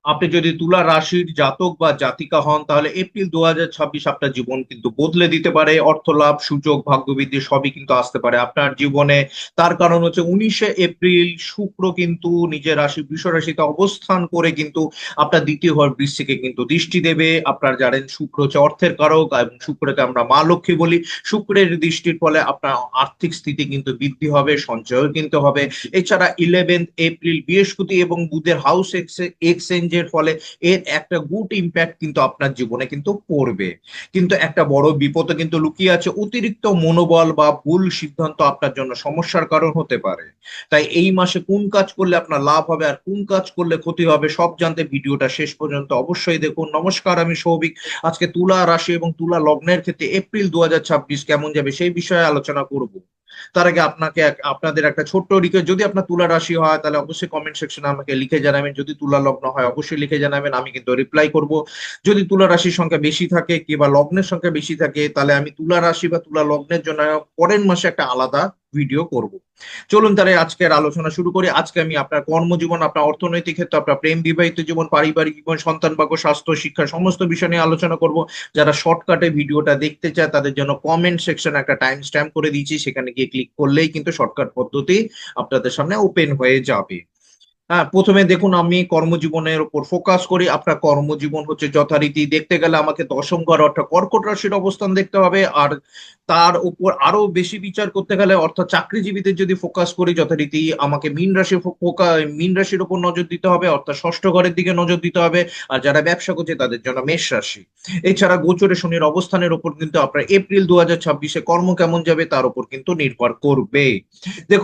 আপনি যদি তুলা রাশির জাতক বা জাতিকা হন তাহলে এপ্রিল 2026 আপনার জীবন কিন্তু বদলে দিতে পারে। অর্থ লাভ, সুযোগ, ভাগ্যবৃদ্ধি সবই কিন্তু আসতে পারে আপনার জীবনে। তার কারণ হচ্ছে 19শে এপ্রিল শুক্র কিন্তু নিজের রাশি বৃষ রাশিতে অবস্থান করে কিন্তু আপনার দ্বিতীয় ঘর বৃশ্চিকে কিন্তু দৃষ্টি দেবে। আপনারা জানেন শুক্র হচ্ছে অর্থের কারক এবং শুক্রকে আমরা মা লক্ষ্মী বলি। শুক্রের দৃষ্টির ফলে আপনার আর্থিক স্থিতি কিন্তু বৃদ্ধি হবে, সঞ্চয়ও কিন্তু হবে। এছাড়া 11 এপ্রিল বৃহস্পতি এবং বুধের হাউস এক্সচেঞ্জের ফলে এর একটা গুড ইম্প্যাক্ট কিন্তু আপনার জীবনে কিন্তু পড়বে। কিন্তু একটা বড় বিপদ কিন্তু লুকিয়ে আছে, অতিরিক্ত মনোবল বা ভুল সিদ্ধান্ত আপনার জন্য সমস্যার কারণ হতে পারে। তাই এই মাসে কোন কাজ করলে আপনার লাভ হবে আর কোন কাজ করলে ক্ষতি হবে সব জানতে ভিডিওটা শেষ পর্যন্ত অবশ্যই দেখুন। নমস্কার, আমি সৌভিক। আজকে তুলা রাশি এবং তুলা লগ্নের ক্ষেত্রে এপ্রিল 2026 কেমন যাবে সেই বিষয়ে আলোচনা করব। তার আগে আপনাদের একটা ছোট্ট রিকোয়েস্ট, যদি আপনার তুলা রাশি হয় তাহলে অবশ্যই কমেন্ট সেকশনে আমাকে লিখে জানাবেন। যদি তুলা লগ্ন হয় অবশ্যই লিখে জানাবেন, আমি কিন্তু রিপ্লাই করব। যদি তুলা রাশির সংখ্যা বেশি থাকে কিংবা লগ্নের সংখ্যা বেশি থাকে তাহলে আমি তুলা রাশি বা তুলা লগ্নের জন্য পরের মাসে একটা আলাদা ভিডিও করব। চলুন তাহলে আজকের আলোচনা শুরু করি। আজকে আমি আপনার কর্মজীবন, আপনার অর্থনৈতিক ক্ষেত্র, আপনার প্রেম বিবাহিত জীবন, পারিবারিক জীবন, সন্তান ভাগ্য, স্বাস্থ্য, শিক্ষা সমস্ত বিষয় নিয়ে আলোচনা করব। যারা শর্টকাটে ভিডিওটা দেখতে চায় তাদের জন্য কমেন্ট সেকশনে একটা টাইম স্ট্যাম্প করে দিয়েছি, সেখানে গিয়ে ক্লিক করলেই কিন্তু শর্টকাট পদ্ধতি আপনাদের সামনে ওপেন হয়ে যাবে। হ্যাঁ, প্রথমে দেখুন আমি কর্মজীবনের উপর ফোকাস করি। আপনার কর্মজীবন হচ্ছে যথারীতি দেখতে গেলে আমাকে দশম ঘর অর্থাৎ কর্কট রাশির অবস্থান দেখতে হবে। আর তার উপর আরো বেশি বিচার করতে গেলে অর্থাৎ চাকরিজীবীদের যদি ফোকাস করি যথারীতি আমাকে মীন রাশির উপর নজর দিতে হবে, অর্থাৎ ষষ্ঠ ঘরের দিকে নজর দিতে হবে। আর যারা ব্যবসা করছে তাদের জন্য মেষ রাশি। এছাড়া গোচরে শনির অবস্থানের উপর কিন্তু আপনার এপ্রিল 2026 কর্ম কেমন যাবে তার উপর কিন্তু নির্ভর করবে। দেখুন